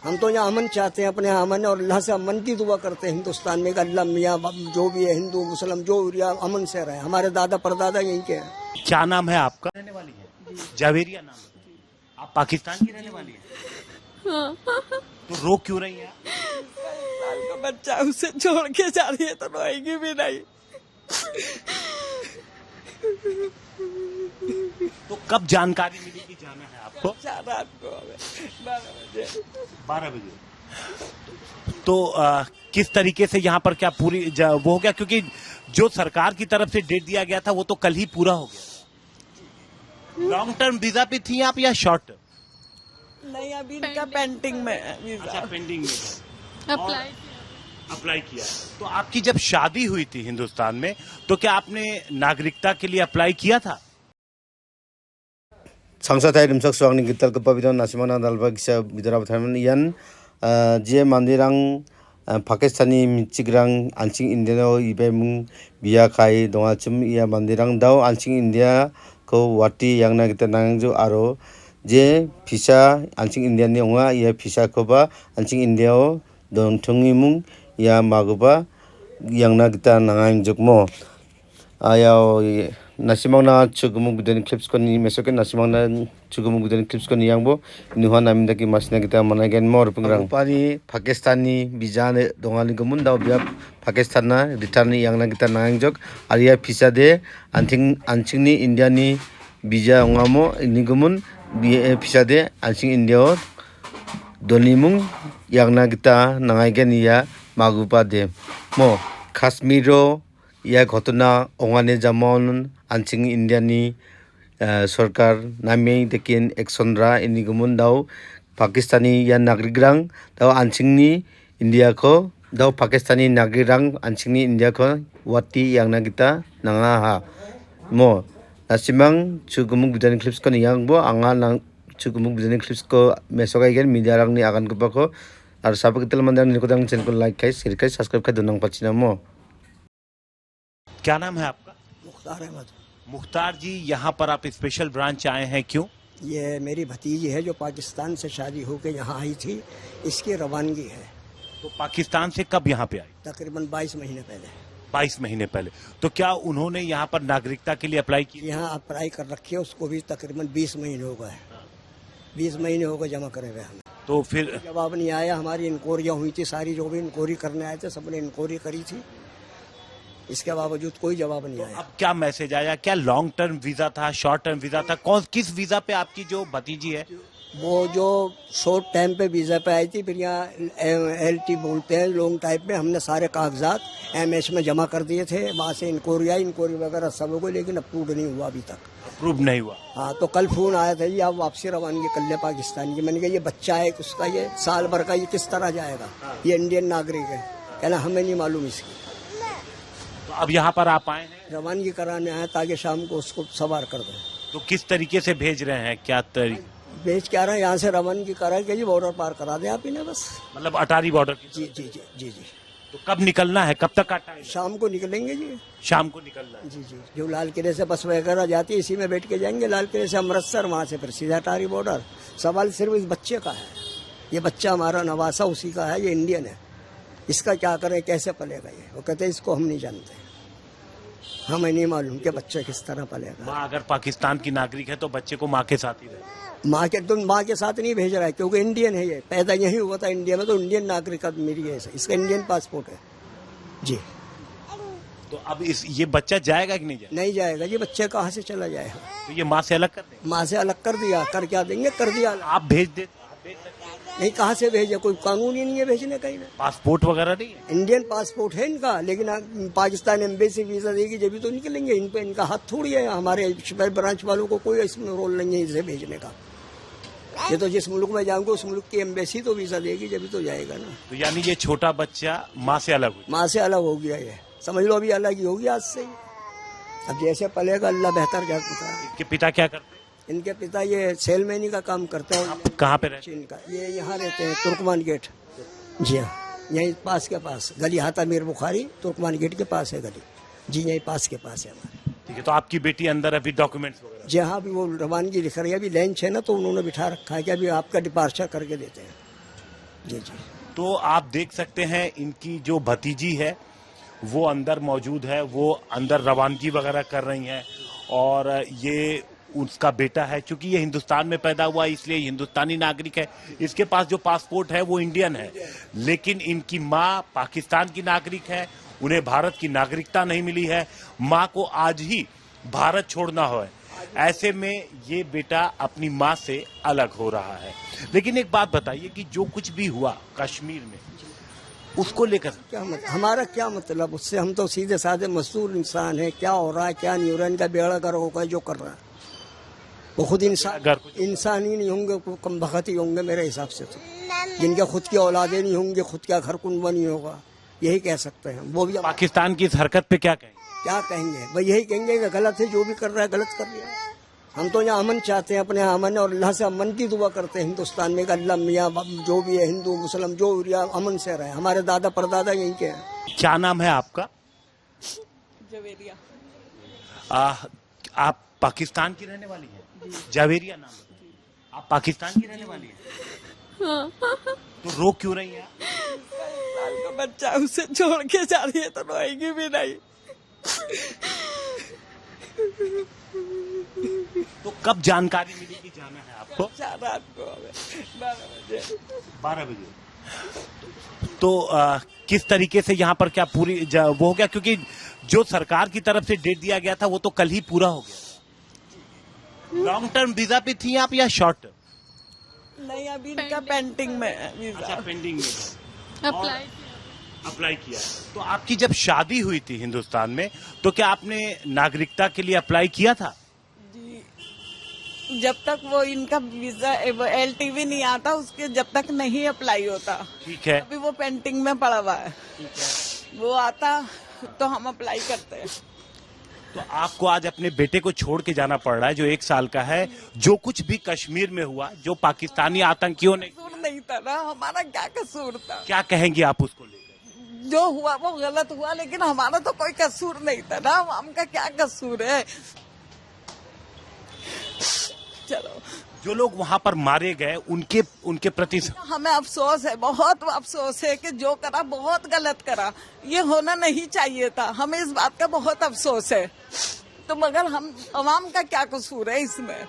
हम तो यहाँ अमन चाहते हैं, अपने यहाँ अमन, और अल्लाह से अमन की दुआ करते हैं हिंदुस्तान में। अल्लाह मियाँ जो भी है, हिंदू मुस्लिम जो अमन से रहे। हमारे दादा परदादा यहीं के हैं। क्या नाम है आपका? रहने वाली है जावेरिया नाम है। आप पाकिस्तान की रहने वाली है? हाँ। तो रो क्यों रही है? साल का बच्चा उसे छोड़ के जा रही है तो रोएगी भी नहीं। तो कब जानकारी मिली कि जाना है आपको? रात को 12 बजे। तो किस तरीके से यहाँ पर क्या पूरी वो हो गया? क्योंकि जो सरकार की तरफ से डेट दिया गया था वो तो कल ही पूरा हो गया। लॉन्ग टर्म वीजा पे थी आप या शॉर्ट टर्म? नहीं, अभी इनका पेंडिंग में है वीजा। अच्छा, पेंडिंग में अप्लाई किया। तो आपकी जब शादी हुई थी हिंदुस्तान में, तो क्या आपने नागरिकता के लिए अप्लाई किया था? 상사타이 림석 수학님 기탈 급바비던 나시마나 달바 기사 비드라 타면 이안 지에 만디랑 파키스타니 미치그랑 안칭 인디아노 이베뭉 미야카이 동아쯤 이야 만디랑 다오 안칭 인디아 그 와티 양나 기타 나angju 아로 제 비자 안칭 인디아니 영화 이야 비자 거바 안칭 인디아오 동 정이뭉 이야 마고바 양나 기타 나angjuk mo ayaw nasimangna chugumung bidani clips ko ni mesoke nasimangna chugumung bidani clips ko ni yangbo nuhan naminda ki masina kita managen mor pengrang pani pakistani bijane dongali gumun daw biap pakistana return yangna kita nangjok aria visa de anchingni indiani bija ongamo ini gumun visa de anching india donimung yangna kita nangaigen ya magupa de mo kashmiro ইয়া ঘটনা অঙানে যেমন আনচিং ইন্ডিয়ানি সরকার নামে দেখিন একশনরা ইনি গুমুন দাও পাকিস্তানি ইয়া নাগরিকরাং দাও আনচিংনি ইন্ডিয়াখো দাও পাকিস্তানি নাগরিকরাং আনচিংনি ইন্ডিয়াখো ওয়াটি ইয়াংনা গিতা নাঙা হা মো নাসিমাং চুগুमुग बिदानि क्लिप्सको नियांगबो आंगा नां चुगुमुग बिदानि क्लिप्सको मेसोगाइगेन मिडियारांनि आगान गबाखो आरो साबकेतल मंदां निकोदां चैनल को लाइक खाइ शेयर खाइ सब्सक्राइब खाइ दोनां पाचिनामो। क्या नाम है आपका? मुख्तार अहमद। मुख्तार जी, यहाँ पर आप स्पेशल ब्रांच आए हैं, क्यों? ये मेरी भतीजी है जो पाकिस्तान से शादी होकर यहाँ आई थी, इसकी रवानगी है। तो पाकिस्तान से कब यहाँ पे आई? तकरीबन 22 महीने पहले। 22 महीने पहले। तो क्या उन्होंने यहाँ पर नागरिकता के लिए अप्लाई की? यहाँ अप्लाई कर रखी है, उसको भी तकरीबन 20 महीने हो गए। 20 महीने हो गए जमा करे हुए हमें। तो फिर जवाब नहीं आया। हमारी इंक्वायरियाँ हुई थी सारी, जो भी इंक्वायरी करने आए थे सबने इंक्वायरी करी थी, इसके बावजूद कोई जवाब नहीं आया। अब क्या मैसेज आया? क्या लॉन्ग टर्म वीजा था, शॉर्ट टर्म वीजा था? किस वीजा पे आपकी जो भतीजी है? वो जो शॉर्ट टाइम पे वीजा पे आई थी, फिर यहाँ LT बोलते हैं लॉन्ग टाइम पे। हमने सारे कागजात MS में जमा कर दिए थे, वहाँ से इंक्वायरी आई, इंक्वायरी वगैरह सब हो गई, लेकिन अप्रूव नहीं हुआ अभी तक। अप्रूव नहीं हुआ? हाँ, तो कल फोन आया था जी आप वापसी रवानगी कर ले पाकिस्तान की। मैंने कहा ये बच्चा है उसका, ये साल भर का, ये किस तरह जाएगा? ये इंडियन नागरिक है। कहना हमें नहीं मालूम इसकी। तो अब यहाँ पर आप आए हैं, रवानगी कराने आए ताकि शाम को उसको सवार कर दें। तो किस तरीके से भेज रहे हैं? क्या भेज क्या रहा है? यहाँ से रवानगी करा के जी बॉर्डर पार करा दे आप इन्हें बस। मतलब अटारी बॉर्डर की? जी जी जी जी जी। तो कब निकलना है, कब तक का टाइम? शाम को निकलेंगे जी। शाम को निकलना है? जी जी। जो लाल किले से बस वगैरह जाती है इसी में बैठ के जाएंगे, लाल किले से अमृतसर, वहाँ से फिर सीधा अटारी बॉर्डर। सवाल सिर्फ इस बच्चे का है, ये बच्चा हमारा नवासा उसी का है, ये इंडियन है, इसका क्या करें, कैसे पलेगा ये? वो कहते हैं इसको हम नहीं जानते, हमें नहीं मालूम कि बच्चा किस तरह पलेगा। माँ अगर पाकिस्तान की नागरिक है तो बच्चे को माँ के साथ ही रहे। माँ के साथ नहीं भेज रहा है, क्योंकि इंडियन है, ये पैदा यही हुआ था इंडिया में, तो इंडियन नागरिक मेरी है, इसका इंडियन पासपोर्ट है जी। तो अब ये बच्चा जाएगा कि नहीं जाएगा? नहीं जाएगा जी, बच्चे कहाँ से चला जाएगा? तो ये माँ से अलग कर देंगे? माँ से अलग कर दिया, कर क्या देंगे, कर दिया। आप भेज दे? नहीं, कहाँ से भेजे? कोई कानून ही नहीं है भेजने का। पासपोर्ट वगैरह नहीं है? इंडियन पासपोर्ट है इनका, लेकिन पाकिस्तान एम्बेसी वीजा देगी जब भी तो निकलेंगे। इन पे इनका हाथ थोड़ी है, हमारे ब्रांच वालों को कोई इसमें रोल नहीं है इसे भेजने का। ये तो जिस मुल्क में जाऊंगे उस मुल्क की एम्बेसी तो वीजा देगी जब भी तो जाएगा ना। तो यानी ये छोटा बच्चा माँ से अलग हो? माँ से अलग हो गया, ये समझ लो अभी अलग ही होगी आज से। अब जैसे पलेगा अल्लाह बेहतर जानता है। इनके पिता क्या करते हैं? इनके पिता ये सेलमैनी का काम करते हैं। कहाँ पे रहते हैं? इनका ये यहाँ रहते हैं तुर्कमान गेट। जी हाँ, यहीं पास के पास गली, हाथा मीर बुखारी तुर्कमान गेट के पास है गली जी, यहीं पास के पास है हमारे। ठीक है, तो आपकी बेटी अंदर अभी डॉक्यूमेंट्स वगैरह? जी हाँ, अभी वो रवानगी लिख रही है, अभी लंच है ना, तो उन्होंने बिठा रखा है कि अभी आपका डिपार्चर करके देते हैं। जी जी। तो आप देख सकते हैं इनकी जो भतीजी है वो अंदर मौजूद है, वो अंदर रवानगी वगैरह कर रही हैं और ये उसका बेटा है। चूंकि ये हिंदुस्तान में पैदा हुआ इसलिए हिंदुस्तानी नागरिक है, इसके पास जो पासपोर्ट है वो इंडियन है, लेकिन इनकी माँ पाकिस्तान की नागरिक है, उन्हें भारत की नागरिकता नहीं मिली है, माँ को आज ही भारत छोड़ना है। ऐसे में ये बेटा अपनी माँ से अलग हो रहा है। लेकिन एक बात बताइए कि जो कुछ भी हुआ कश्मीर में उसको लेकर हमारा क्या मतलब उससे? हम तो सीधे साधे मजदूर इंसान है, क्या हो रहा है क्या नहीं हो रहा है इनका बेड़ा गर्क होगा जो कर रहा है। वो खुद इंसान ही नहीं होंगे, कम बखत ही होंगे मेरे हिसाब से। तो जिनके खुद की औलादे नहीं होंगे, खुद का घर कुनबा नहीं होगा, यही कह सकते हैं। वो भी पाकिस्तान की इस हरकत पे क्या कहेंगे? क्या कहेंगे? भाई यही कहेंगे कि गलत है, जो भी कर रहा है गलत कर रहा है। हम तो यहाँ अमन चाहते हैं, अपने यहाँ अमन, और अल्लाह से अमन की दुआ करते हैं हिंदुस्तान में। अल्लाह मियाँ जो भी है, हिंदू मुस्लिम जो भी अमन से रहे। हमारे दादा परदादा यहीं के हैं। क्या नाम है आपका? जवेरिया। आप पाकिस्तान की रहने वाली हैं? जावेरिया नाम है। आप पाकिस्तान की रहने वाली हैं? तो रो क्यों रही हैं? 1 साल का बच्चा उसे छोड़ के जा रही है तो रोएगी भी नहीं। तो कब जानकारी मिली कि जाना है आपको? रात को 12 बजे। 12 बजे। तो किस तरीके से यहाँ पर क्या पूरी वो हो गया? क्योंकि जो सरकार की तरफ से डेट दिया गया था वो तो कल ही पूरा हो गया। लॉन्ग टर्म वीजा पे थी आप या शॉर्ट टर्म? नहीं, अभी इनका पेंडिंग में है वीजा। अच्छा, पेंडिंग में अप्लाई किया। तो आपकी जब शादी हुई थी हिंदुस्तान में तो क्या आपने नागरिकता के लिए अप्लाई किया था? जी, जब तक वो इनका वीजा LTV नहीं आता उसके जब तक नहीं अप्लाई होता। ठीक है। अभी वो पेंडिंग में पड़ा हुआ है। वो आता तो हम अप्लाई करते हैं। तो आपको आज अपने बेटे को छोड़ के जाना पड़ रहा है जो 1 साल का है। जो कुछ भी कश्मीर में हुआ, जो पाकिस्तानी आतंकियों ने, कसूर नहीं था ना, हमारा क्या कसूर था? क्या कहेंगे आप उसको लेकर? जो हुआ वो गलत हुआ, लेकिन हमारा तो कोई कसूर नहीं था ना। हमका क्या कसूर है? चलो, जो लोग वहां पर मारे गए उनके प्रति हमें अफसोस है, बहुत अफसोस है कि जो करा बहुत गलत करा। ये होना नहीं चाहिए था। हमें इस बात का बहुत अफसोस है। तो मगर हम अवाम का क्या कसूर है इसमें?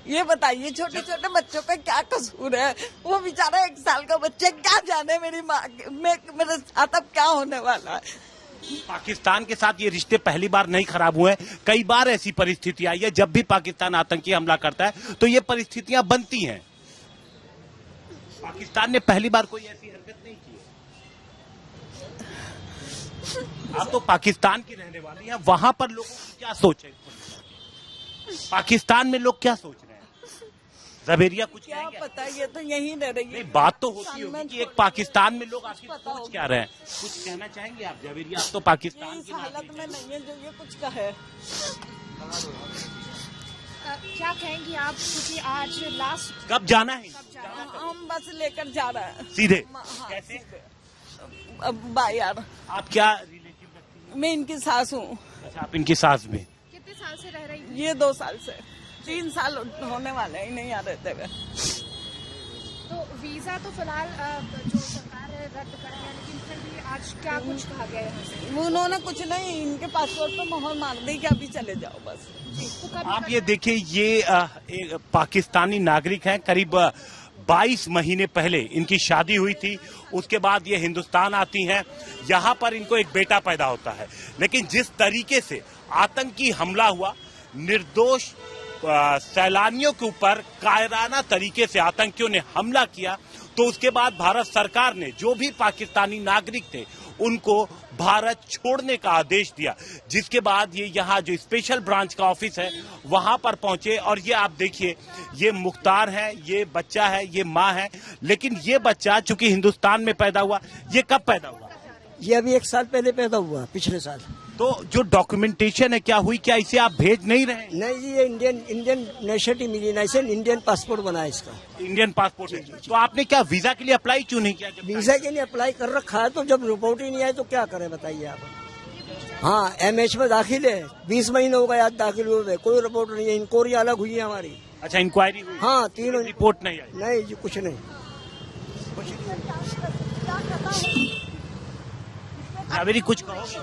ये बताइए, छोटे छोटे बच्चों का क्या कसूर है? वो बेचारा 1 साल का बच्चा क्या जाने मेरी माँ मेरे साथ अब क्या होने वाला है। पाकिस्तान के साथ ये रिश्ते पहली बार नहीं खराब हुए हैं। कई बार ऐसी परिस्थिति आई है जब भी पाकिस्तान आतंकी हमला करता है तो ये परिस्थितियां बनती हैं। पाकिस्तान ने पहली बार कोई ऐसी हरकत नहीं की है। आप तो पाकिस्तान की रहने वाली हैं, वहां पर लोगों की क्या सोच है? पाकिस्तान में लोग क्या सोच रहे हैं? जवेरिया कुछ क्या कहेंगे? पता, ये तो यहीं रह रही है। बात तो होती होगी कि एक पाकिस्तान में लोग आखिर सोच क्या रहे हैं। कुछ कहना चाहेंगे आप जवेरिया? आप तो पाकिस्तान इस की हालत में नहीं है जो ये कुछ कहे। क्या कहेंगे आप? क्योंकि आज लास्ट कब जाना है? हम बस लेकर जा रहे हैं सीधे? हाँ, कैसे? यार, आप क्या रिलेटिव रखती हैं? मैं इनकी सास हूँ। अच्छा, आप इनकी सास में? कितने साल से रह रही हैं? ये 2 साल से 3 साल होने वाले हैं नहीं आ रहते हुए। तो वीजा तो फिलहाल जो सरकार है रद्द कर दिया, लेकिन फिर भी आज क्या कुछ कहा गया है यहाँ से? उन्होंने कुछ नहीं, इनके पासपोर्ट पे मोहर मार दी कि अभी चले जाओ बस। तो कब आप ये देखिए, ये एक पाकिस्तानी नागरिक हैं। करीब 22 महीने पहले इनकी शादी हुई थी। उसके बाद ये हिंदुस्तान आती हैं। यहाँ पर इनको एक बेटा पैदा होता है। लेकिन जिस तरीके से आतंकी हमला हुआ, निर्दोष सैलानियों के ऊपर कायराना तरीके से आतंकियों ने हमला किया, तो उसके बाद भारत सरकार ने जो भी पाकिस्तानी नागरिक थे उनको भारत छोड़ने का आदेश दिया। जिसके बाद ये यहाँ जो स्पेशल ब्रांच का ऑफिस है वहां पर पहुंचे। और ये आप देखिए, ये मुख्तार है, ये बच्चा है, ये माँ है। लेकिन ये बच्चा चूंकि हिंदुस्तान में पैदा हुआ, ये कब पैदा हुआ? ये अभी 1 साल पहले पैदा हुआ, पिछले साल। तो जो डॉक्यूमेंटेशन है क्या हुई? क्या इसे आप भेज नहीं रहे? नहीं जी, ये इंडियन नेशनलिटी मिली ना, इसे इंडियन पासपोर्ट बना है इसका। इंडियन पासपोर्ट है। तो आपने क्या वीजा के लिए अप्लाई क्यों नहीं किया? वीजा के लिए अप्लाई कर रखा है, तो जब रिपोर्ट ही नहीं आई तो क्या करें बताइए आप? हाँ, MH में दाखिल है, 20 महीने हो गए आज दाखिल हुए, कोई रिपोर्ट नहीं है। इंक्वायरी अलग हुई है हमारी। अच्छा, इंक्वायरी हुई? हाँ, 3 रिपोर्ट नहीं आई? नहीं जी, कुछ नहीं। कावेरी कुछ कहोगे?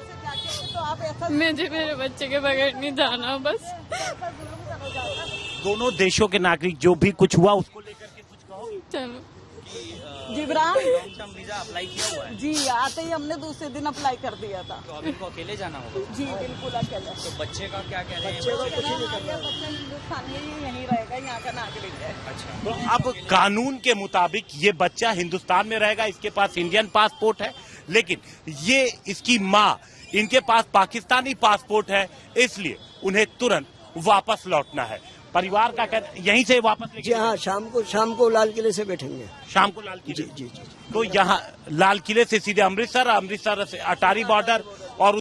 तो आप ऐसा मुझे मेरे बच्चे के बगैर नहीं जाना बस। दोनों देशों के नागरिक जो भी कुछ हुआ उसको लेकर के कुछ कहोगे? चलो जिब्रान वीजा अप्लाई किया हुआ है जी आते ही हमने दूसरे दिन अप्लाई कर दिया था। तो अभी को अकेले जाना होगा। जी बिल्कुल अकेले। तो बच्चे का क्या कह रहे हैं? बच्चा हिंदुस्तानी ही यहीं रहेगा, यहाँ का नागरिक है। अच्छा, तो अब कानून के मुताबिक ये बच्चा हिंदुस्तान में रहेगा, इसके पास इंडियन पासपोर्ट है, लेकिन ये इसकी माँ इनके पास पाकिस्तानी पासपोर्ट है, इसलिए उन्हें तुरंत वापस लौटना है। परिवार का कहना यहीं से वापस लेके जी हाँ, शाम को लाल किले से बैठेंगे। शाम को लाल किले। जी जी जी। तो यहाँ लाल किले से सीधे अमृतसर, अमृतसर से अटारी बॉर्डर और